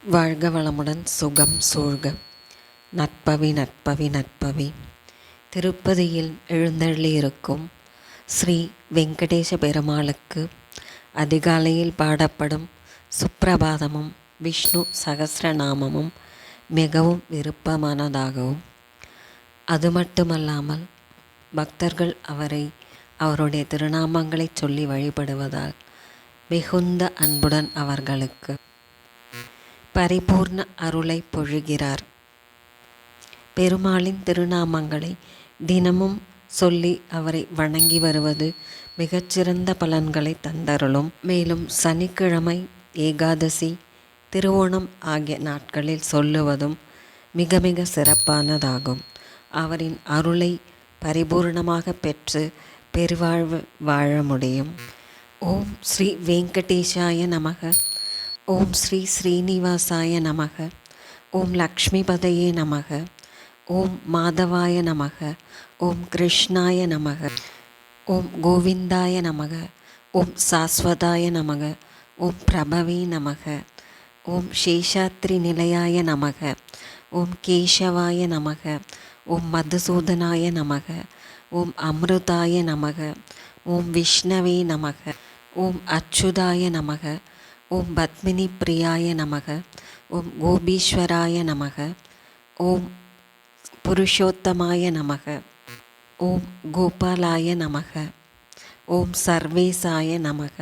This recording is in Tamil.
வாழ்க வளமுடன், சுகம் சூழ்க. நற்பவி நற்பவி நற்பவி. திருப்பதியில் எழுந்தருளியிருக்கும் ஸ்ரீ வெங்கடேச பெருமாளுக்கு அதிகாலையில் பாடப்படும் சுப்பிரபாதமும் விஷ்ணு சகஸ்ரநாமமும் மிகவும் விருப்பமானதாகவும், அது மட்டுமல்லாமல் பக்தர்கள் அவருடைய திருநாமங்களை சொல்லி வழிபடுவதால் மிகுந்த அன்புடன் அவர்களுக்கு பரிபூர்ண அருளை பொழிகிறார். பெருமாளின் திருநாமங்களை தினமும் சொல்லி அவரை வணங்கி வருவது மிகச்சிறந்த பலன்களை தந்தருளும். மேலும் சனிக்கிழமை, ஏகாதசி, திருவோணம் ஆகிய நாட்களில் சொல்லுவதும் மிக மிக சிறப்பானதாகும். அவரின் அருளை பரிபூர்ணமாக பெற்று பெருவாழ்வு வாழ முடியும். ஓம் ஸ்ரீ வெங்கடேஷாய நமக. ஓம் ஸ்ரீ ஸ்ரீனிவாசாய நமக. ஓம் லக்ஷ்மிபதையே நமக. ஓம் மாதவாய நமக. ஓம் கிருஷ்ணாய நமக. ஓம் கோவிந்தாய நமக. ஓம் சாஸ்வதாய நமக. ஓம் பிரபவே நமக. ஓம் சேஷாத்ரி நிலையாய நமக. ஓம் கேசவாய நமக. ஓம் மதுசூதனாய நமக. ஓம் அமிர்தாய நமக. ஓம் விஷ்ணவே நமக. ஓம் அச்சுதாய நமக. ஓம் பத்மினி பிரியாய நமக. ஓம் கோபீஸ்வராய நமக. ஓம் புருஷோத்தமாய நமக. ஓம் கோபாலாய நமக. ஓம் சர்வேசாய நமக.